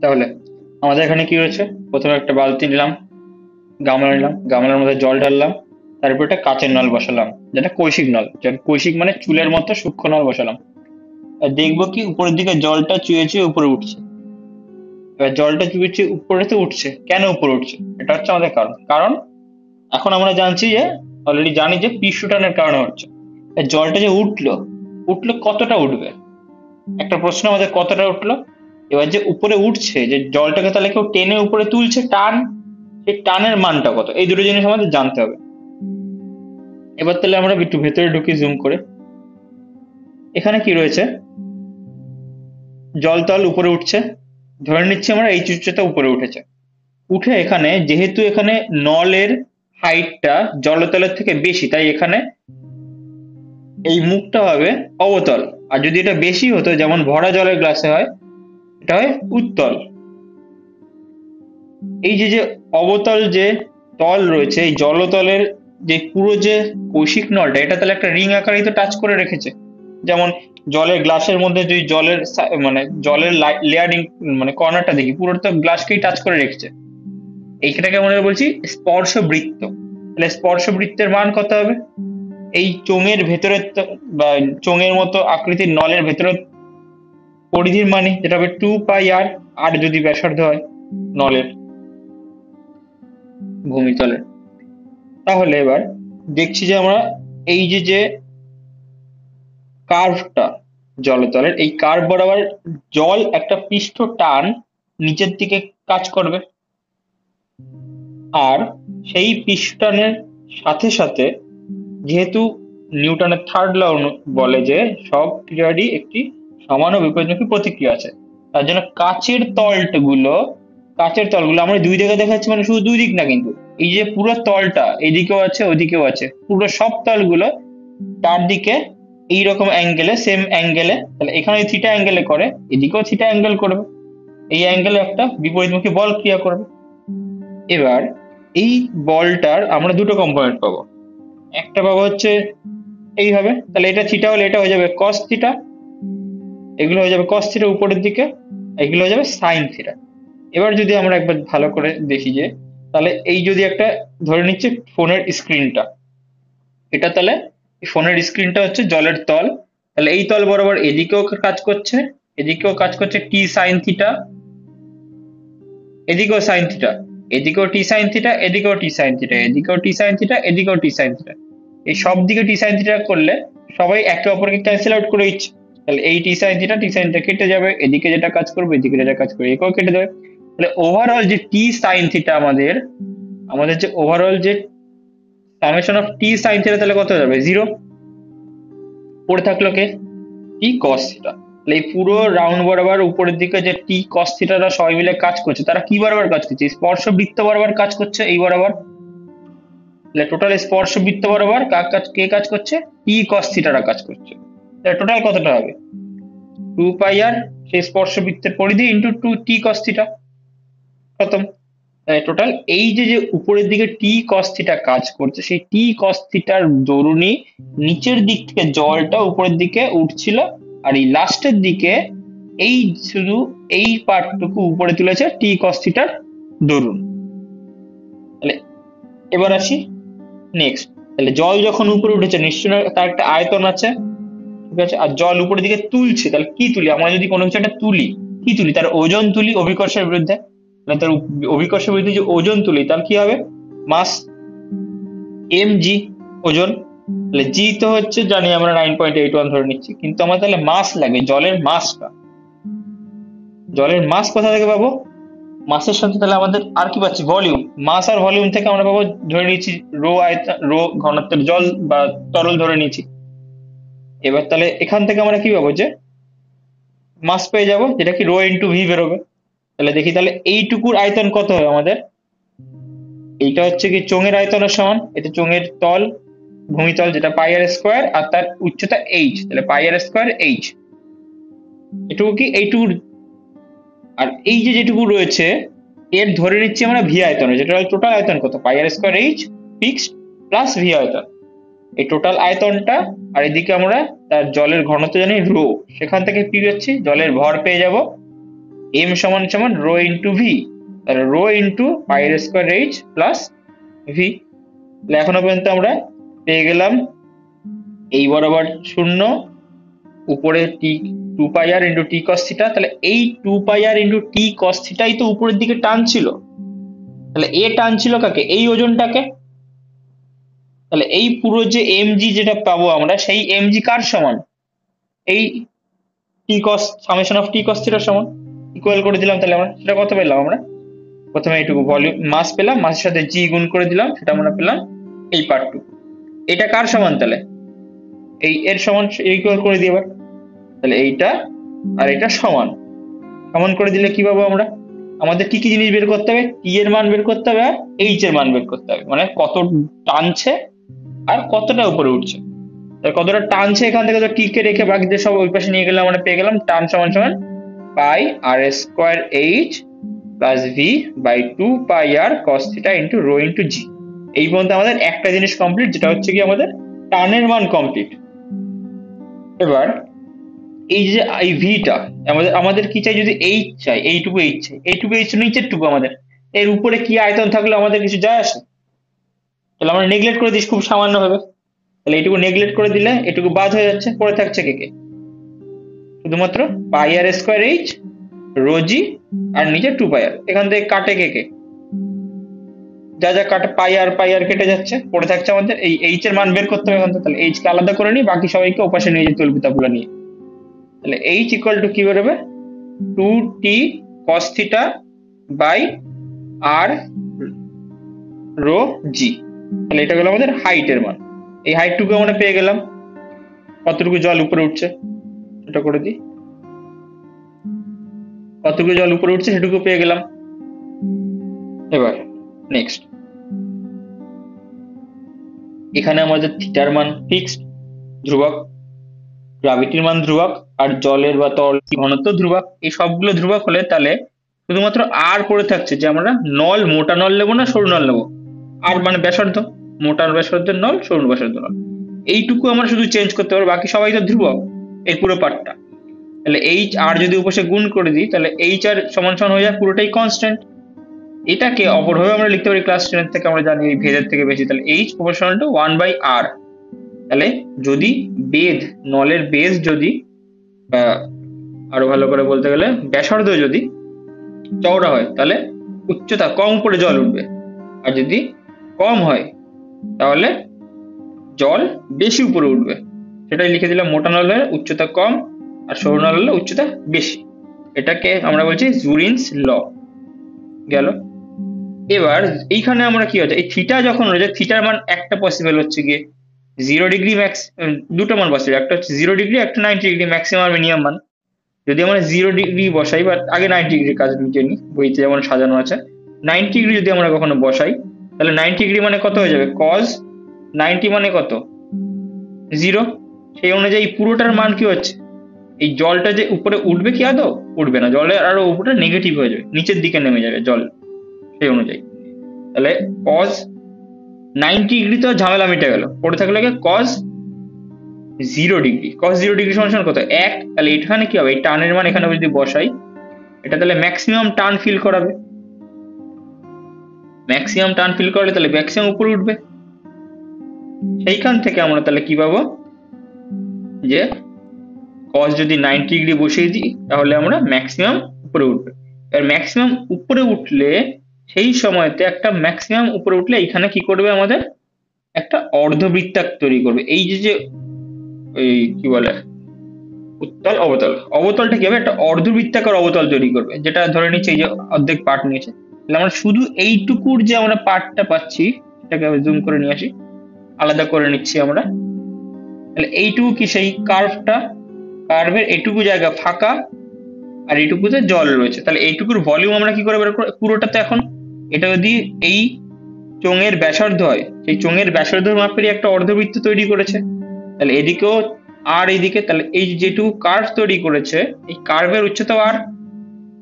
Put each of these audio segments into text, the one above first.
তাহলে আমাদের এখানে কি রয়েছে, প্রথমে একটা বালতি নিলাম, গামলা নিলাম, গামলার মধ্যে জল ঢাললাম, তারপর একটা কাচের নল বসালাম, যেটা কৈশিক নল, যেটা কৈশিক মানে চুলের মতো সূক্ষ্ম নল বসালাম। আর দেখবো কি উপরের দিকে জলটা চুয়ে চুয়ে উপরে উঠছে। এবার জলটা চুয়ে চুয়ে উপরে তো উঠছে, কেন উপরে উঠছে, এটা হচ্ছে আমাদের কারণ। কারণ এখন আমরা জানছি যে, অলরেডি জানি যে পৃষ্ঠটানের কারণে হচ্ছে। এই জলটা যে উঠলো, উঠলো কতটা উঠবে, একটা প্রশ্ন আমাদের, কতটা উঠলো। এবার যে উপরে উঠছে, যে জলটাকে তাহলে কেউ টেনে উপরে তুলছে, টান, সেই টানের মানটা কত, এই দুটো জিনিস আমাদের জানতে হবে। এবার তাহলে আমরা একটু ভেতরে ঢুকি জুম করে। এখানে কি রয়েছে, জল তল উপরে উঠছে, ধরে নিচ্ছি আমরা এই উচ্চতা উপরে উঠেছে। উঠে এখানে যেহেতু এখানে নলের হাইটটা জলতলের থেকে বেশি, তাই এখানে এই মুখটা হবে অবতল। আর যদি এটা বেশি হতো, যেমন ভরা জলের গ্লাসে হয়, এটা হয় উত্তল। এই যে যে অবতল যে তল রয়েছে, এই জলতলের যে পুরো যে কৌশিক নলটা, এটা তাহলে একটা রিং আকারে তো টাচ করে রেখেছে। যেমন জলের গ্লাসের মধ্যে যদি জলের মানে জলের লেয়ারিং, মানে কর্নারটা দেখি, পুরো তো গ্লাসকেই টাচ করে রেখেছে। এইটাকে আমরা বলছি স্পর্শ বৃত্ত। তাহলে স্পর্শ বৃত্তের মান কত হবে, এই চোঙের ভেতরে বা চোঙের মতো আকৃতির নলের ভেতরে পরিধির মানে, যেটা হবে 2 পাই আর, আর যদি ব্যাসার্ধ হয় নলের ভূমিতলের। তাহলে এবার দেখছি যে আমরা এই যে যে কার্ভটা জলতলের, এই কার্ভ বরাবর জল একটা পৃষ্ঠ টান নিচের দিকে কাজ করবে। আর সেই পৃষ্ঠটানের সাথে সাথে, যেহেতু নিউটনের থার্ড ল বলে যে সব ক্রিয়ারই একটি সমান ও বিপরীতমুখী প্রতিক্রিয়া আছে, তার জন্য কাচের তলগুলো আমরা দুই দিকে দেখাচ্ছি, মানে শুধু দুই দিক না কিন্তু, এই যে পুরো তলটা এদিকেও আছে ওদিকেও আছে, পুরো সব তলগুলো তার দিকে এইরকম অ্যাঙ্গেলে, সেম অ্যাঙ্গেলে, তাহলে এখানে থিটা অ্যাঙ্গেলে করে, এদিকেও থিটা অ্যাঙ্গেল করবে, এই অ্যাঙ্গেলে একটা বিপরীতমুখী বল ক্রিয়া করবে। এবার এই বলটার আমরা দুটো কম্পোনেন্ট পাবো, একটা পাবো হচ্ছে এইভাবে, তাহলে এটা থিটা হলে এটা হয়ে যাবে কস থিটা, এগুলো হয়ে যাবে কস থিটা উপরের দিকে, এগুলো হয়ে যাবে সাইন থিটা। এবার যদি আমরা একবার ভালো করে দেখি যে, তাহলে এই যদি একটা, ধরে নিচ্ছে ফোনের স্ক্রিনটা, এটা তাহলে ফোনের স্ক্রিনটা হচ্ছে জলের তল, তাহলে এই তল বরাবর এদিকেও কাজ করছে, এদিকেও কাজ করছে টি সাইন থিটা, এদিকেও সাইন থিটা, এদিকেও টি সাইন থিটা, এদিকেও টি সাইন থিটা, এদিকেও টি সাইন থিটা, এদিকেও টি সাইন থিটা। এই সব দিকে টি সাইন থিটা করলে সবাই একে অপরকে ক্যান্সেল আউট করে দিচ্ছে, তাহলে এই টি সাইন থিটা কেটে যাবে, এদিকে যেটা কাজ করবে এদিকে যেটা কাজ করবে একেও কেটে যাবে। তাহলে ওভারঅল যে টি সাইন থিটা আমাদের, আমাদের যে ওভারঅল যে summation of T sine theta, তাহলে কত হয়ে যাবে, 0। পড়ে থাকলো কে, টি কস থিটা। তাহলে এই পুরো রাউন্ড বরাবর উপরের দিকে যে টি কস থিটারা সবাই মিলে কাজ করছে, তারা কি বরাবর কাজ করছে, স্পর্শ বৃত্ত বরাবর কাজ করছে, এই বরাবর। তাহলে টোটাল স্পর্শ বৃত্ত বরাবর কে কাজ করছে, টি কস থিটারা কাজ করছে। তাহলে টোটাল কতটা হবে, 2 পাই আর, সেই স্পর্শ বৃত্তের পরিধি ইন্টু 2 টি কস থিটা, খতম। টোটাল এই যে যে উপরের দিকে টি কস থিটা কাজ করছে, সেই টি কস থিটার দরুনই নিচের দিক থেকে জলটা উপরের দিকে উঠছিল, আর এই লাস্টের দিকে এই শুধু এই পার্টটুকু উপরে তুলেছে টি কস থিটার দরুন। তাহলে এবার আসি নেক্সট। তাহলে জল যখন উপরে উঠেছে, নিশ্চয়ই তার একটা আয়তন আছে, ঠিক আছে। আর জল উপরের দিকে তুলছে, তাহলে কি তুলি, আমরা যদি কোনো কিছু একটা তুলি, কি তুলি, তার ওজন তুলি অভিকর্ষের বিরুদ্ধে, মানে তার অভিকর্ষের বিরুদ্ধে যে ওজন তুলি, তার কি হবে, মাস, জি, ওজন। তাহলে জি তো হচ্ছে জানি আমরা 9.81 ধরে নিচ্ছি, কিন্তু আমার তাহলে মাস লাগবে, জলের মাসটা, জলের মাস কোথা থেকে পাবো, মাসের সাথে তাহলে আমাদের আর কি পাচ্ছি, ভলিউম, মাস আর ভলিউম থেকে আমরা পাবো, ধরে নিচ্ছি রো আয়তন, রো ঘনত্বের জল বা তরল ধরে নিচ্ছি। এবার তাহলে এখান থেকে আমরা কি পাবো, যে মাস পেয়ে যাবো, যেটা কি রো ইন্টু ভি বেরোবে। তাহলে দেখি তাহলে এইটুকুর আয়তন কত হবে আমাদের, এইটা হচ্ছে কি চোঙের আয়তনের সমান, এটা চোঙের তল, ভূমিতল, যেটা পাই আর স্কোয়ার, আর তার উচ্চতা এইচ, তাহলে পাই আর স্কোয়ার এইচ, এটুকু কি এইটুকু। আর এই যে যেটুকু রয়েছে, এর ধরে নিচ্ছি আমরা ভি আয়তন, যেটা টোটাল আয়তন কত, pi r square h fixed plus v আয়তন। এই টোটাল আয়তনটা, আর এদিকে আমরা তার জলের ঘনত্ব জানি রো, সেখান থেকে পি হচ্ছে জলের ভর পেয়ে যাব এম সমান সমান রো ইন্টু ভি, তাহলে রো ইন্টু পাই r square h plus V. তাহলে এখনো পর্যন্ত আমরা পেয়ে গেলাম এই বরাবর শূন্য, উপরে টি 2 পাই আর ইন্টু টি কস থিটা, তাহলে এই 2 পাই আর ইন্টু টি কস থিটাই তো উপরের দিকে টানছিল, তাহলে এ টানছিল কাকে, এই ওজনটাকে। তাহলে এই পুরো যে এম জি যেটা পাবো আমরা, সেই এম জি কার সমান, এই টি কস সামেশন অফ টি কস থিটার সমান। ইকুয়াল করে দিলাম, তাহলে আমরা সেটা কত পেলাম, আমরা প্রথমে এইটুকু ভলিউম মাস পেলাম, মাসের সাথে জি গুণ করে দিলাম, সেটা আমরা পেলাম এই পার্টটুকু। এটা কার সমান, তাহলে এই এর সমান, ইকুয়াল করে দিই এবার। তাহলে এইটা আর এটা সমান, সমান করে দিলে কি পাবো আমরা, আমাদের কি কি জিনিস বের করতে হবে, টি এর মান বের করতে হবে আর এইচ এর মান বের করতে হবে, মানে কত টানছে আর কতটা উপরে উঠছে। তাহলে কতটা টানছে এখান থেকে তো টি কে রেখে বাকিদের সব ওই পাশে নিয়ে গেলে আমরা পেয়ে গেলাম টান সমান সমান pi r square h plus v by 2 pi r cos theta into rho into g. এই পর্যন্ত আমাদের একটা জিনিস কমপ্লিট, যেটা হচ্ছে কি আমাদের টানের মান কমপ্লিট। এবার এই যে এই ভিটা, আমাদের আমাদের কি চাই, যদি এইচ চাই, এইটুকু এইচ চাই, এইটুকু এইচ নিচের টুকু আমাদের, এর উপরে কি আয়তন থাকলে আমাদের কিছু যায় আসে, তাহলে আমরা নেগলেক্ট করে দিই খুব সামান্য ভাবে। তাহলে এইটুকু নেগলেক্ট করে দিলে এটুকু বাদ হয়ে যাচ্ছে, পড়ে থাকছে কে কে, শুধুমাত্র পাই আর স্কোয়ার এইচ রোজি আর নিচে 2 পাই আর, এখান থেকে কাটে কে কে, যা যা কাটে পাই আর কেটে যাচ্ছে, পড়ে থাকছে আমাদের এই এইচ এর মান বের করতে হবে এখান থেকে। তাহলে এইচ কে আলাদা করে নিই, বাকি সবাইকে ওপাশে নিয়ে যেতে হবে কিতাবগুলো নিয়ে। তাহলে এইচ ইকুয়াল টু কি বেরোবে, 2t cos theta by r rho g. তাহলে এটা গেল আমাদের হাইটের মান, এই হাইটটুকু আমরা পেয়ে গেলাম, কতটুকু জল উপরে উঠছে সেটা করে দিই, কতটুকু জল উপরে উঠছে সেটুকু পেয়ে গেলাম। এবার নেক্সট, এখানে আমাদের থিটার মান ফিক্সড ধ্রুবক, গ্রাভিটির মান ধ্রুবক, আর জলের বা তরল ঘনত্ব ধ্রুবক। এই সবগুলো ধ্রুবক হলে তাহলে শুধুমাত্র আর পড়ে থাকছে যে আমরা নল, মোটা নল নেবো না সরু নল নেবো, আর মানে ব্যাসার্ধ, মোটা ব্যাসার্ধের নল সরু ব্যাসার্ধ নল, এইটুকু আমরা শুধু চেঞ্জ করতে পারবো, বাকি সবাই তো ধ্রুবক এই পুরো পার্টটা। তাহলে এইচ আর যদি উপসে গুণ করে দিই, তাহলে এইচ আর সমান সমান হয়ে যায় পুরোটাই কনস্ট্যান্ট। এটাকে অপরভাবে আমরা লিখতে পারি, ক্লাস 10 থেকে আমরা জানি এই ভেদের থেকে বেশি, তাহলে এইচ প্রপোর্শনাল টু 1/r। তাহলে যদি বেধ, নলের বেধ যদি, আরো ভালো করে বলতে গেলে ব্যাসার্ধ যদি চওড়া হয়, তাহলে উচ্চতা কম করে জল উঠবে, আর যদি কম হয় তাহলে জল বেশি উপরে উঠবে। সেটাই লিখে দিলাম, মোটা নল হলে উচ্চতা কম আর সরু নল হলে উচ্চতা বেশি। এটাকে আমরা বলছি জুরিনস ল গেল। এবার এইখানে আমরা কি হচ্ছে, এই থিটা যখন রয়েছে, থিটার মান একটা পসিবল হচ্ছে গিয়ে 0 ডিগ্রি ম্যাক্স, দুটো মান পসিবল, একটা হচ্ছে 0 ডিগ্রি, একটা 90 ডিগ্রি ম্যাক্সিমাম আর মিনিমাম মান। যদি আমরা 0 ডিগ্রি বসাই, বা আগে 90 ডিগ্রি কাজ লিখে নিই, বইতে যেমন সাজানো আছে, 90 ডিগ্রি যদি আমরা কখনো বসাই, তাহলে 90 ডিগ্রি মানে কত হয়ে যাবে, কজ 90 মানে কত, 0। সেই অনুযায়ী পুরোটার মান কি হচ্ছে, এই জলটা যে উপরে উঠবে কি আদৌ, উঠবে না, জলের আরো উপরে নেগেটিভ হয়ে যাবে, নিচের দিকে নেমে যাবে জল সেই অনুযায়ী। তাহলে কজ 90 ডিগ্রি তো ঝামেলা মিটে গেল, পড়ে থাকলে কজ 0 ডিগ্রি, কজ 0 ডিগ্রি সমান সমান কত, 1। তাহলে এখানে কি হবে, এই টানের মান এখানে যদি বসাই, এটা তাহলে ম্যাক্সিমাম টান ফিল করাবে, ম্যাক্সিমাম টান ফিল করলে তাহলে ম্যাক্সিমাম উপরে উঠবে। সেইখান থেকে আমরা তাহলে কি পাবো, যে কজ যদি 90 ডিগ্রি বসিয়ে দিই, তাহলে আমরা ম্যাক্সিমাম উপরে উঠবে। এবার ম্যাক্সিমাম উপরে উঠলে, সেই সময়তে একটা ম্যাক্সিমাম উপরে উঠলে এখানে কি করবে, আমাদের একটা অর্ধবৃত্তাক তৈরি করবে। এই যে যে এই কি বলে, উত্তল অবতল, অবতলটা কি হবে, একটা অর্ধবৃত্তাকার অবতল তৈরি করবে, যেটা ধরে নিচ্ছে এই যে অর্ধেক পার্ট নিয়েছে। তাহলে আমরা শুধু এইটুকুর যে আমরা পার্টটা পাচ্ছি, সেটাকে জুম করে নিয়ে আসি, আলাদা করে নিচ্ছি আমরা। তাহলে এইটুকু কি, সেই কার্ভটা, কার্ভের এইটুকু জায়গা ফাঁকা, আর এইটুকুতে জল রয়েছে। তাহলে এইটুকুর ভলিউম আমরা কি করে বের করব, পুরোটাতে এখন এটা যদি এই চোঙের ব্যাসার্ধ হয়, সেই চোঙের ব্যাসার্ধ মাপেরই একটা অর্ধবৃত্ত তৈরি করেছে। তাহলে এদিকেও আর এইদিকে, তাহলে এই যেটুকু কার্ভ তৈরি করেছে, এই কার্ভের উচ্চতা আর,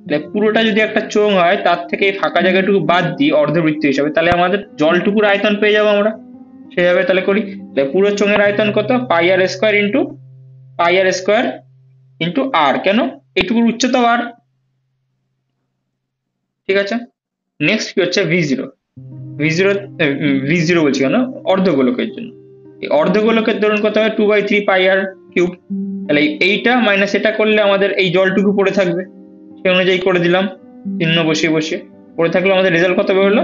তাহলে পুরোটা যদি একটা চোঙ হয়, তার থেকে এই ফাঁকা জায়গাটুকু বাদ দিই অর্ধবৃত্ত হিসাবে, তাহলে আমাদের জলটুকুর আয়তন পেয়ে যাবো আমরা। সেভাবে তাহলে করি। তাহলে পুরো চোঙের আয়তন কত? পাই আর স্কোয়ার ইন্টু পাই আর স্কোয়ার ইন্টু আর, কেন? এইটুকুর উচ্চতা আর, ঠিক আছে। নেক্সট কি হচ্ছে ভি জিরো। ভি জিরো বলছি কেন, অর্ধগোলকের জন্য। এই অর্ধগোলকের ধরুন কত হবে? 2/3 পাই আর কিউব। তাহলে এইটা মাইনাস এটা করলে আমাদের এই জলটুকু পড়ে থাকবে, সেই অনুযায়ী করে দিলাম চিহ্ন বসিয়ে বসিয়ে। পড়ে থাকলে আমাদের রেজাল্ট কত বেরোলো?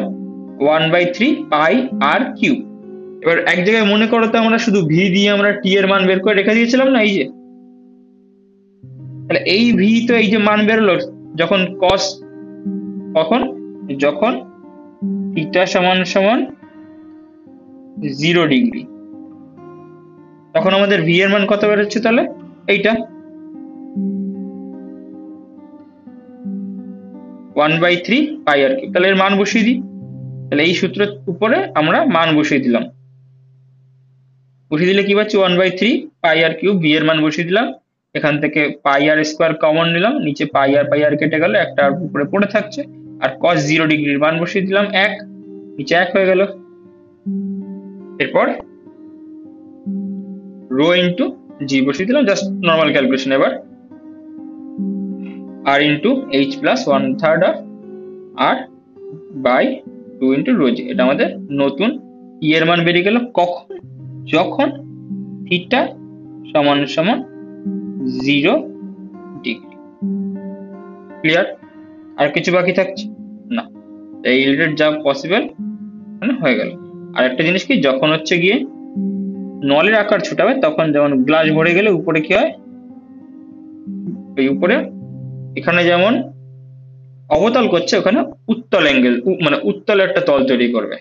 1/3 পাই আর কিউব। এবার এক জায়গায় মনে করো তো, আমরা শুধু ভি দিয়ে আমরা টি এর মান বের করে রেখে দিয়েছিলাম না, এই যে। তাহলে এই ভি তো এই যে মান বেরোলো যখন কস, কখন? যখন থিটা সমান সমান 0 ডিগ্রি, তখন আমাদের ভি এর মান কত বেরোচ্ছে তাহলে? এইটা 1/3 পাই আর কিউব। তাহলে এর মান বসিয়ে দিই। তাহলে এই সূত্রের উপরে আমরা মান বসিয়ে দিলাম। বসিয়ে দিলে কি পাচ্ছি? 1/3 পাই আর কিউব, ভি এর মান বসিয়ে দিলাম। এখান থেকে পাই আর স্কোয়ার কমন নিলাম, নিচে পাই আর কেটে গেল, একটা উপরে পড়ে থাকছে। আর cos 0 ডিগ্রির মান বসিয়ে দিলাম 1, নিচে 1 হয়ে গেল। এরপর রো ইন্টু জি বসিয়ে দিলাম, জাস্ট নর্মাল ক্যালকুলেশন। এবার r into h plus 1/3 of r by 2 into rho g. এটা আমাদের নতুন ই এর মান বেরিয়ে গেল কখন? যখন থিটা সমান সমান 0 ডিগ্রি। ক্লিয়ার? আর কিছু বাকি থাকছে না। এই রিলেটেড যা পসিবল মানে হয়ে গেল। আর একটা জিনিস কি, যখন হচ্ছে গিয়ে নলের আকার ছোট হবে, তখন যেমন গ্লাস ভরে গেলে উপরে কি হয়, এই উপরে এখানে যেমন অবতল করছে, ওখানে উত্তল অ্যাঙ্গেল, মানে উত্তল একটা তল তৈরি করবে।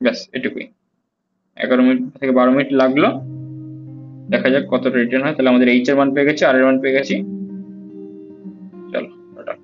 ব্যাস এটুকুই। 11 মিনিট থেকে 12 মিনিট লাগলো। দেখা যাক কতটা রিটার্ন হয়। তাহলে আমাদের এইচ এর মান পেয়ে গেছি, আর এর মান পেয়ে গেছি। চলো টাটা।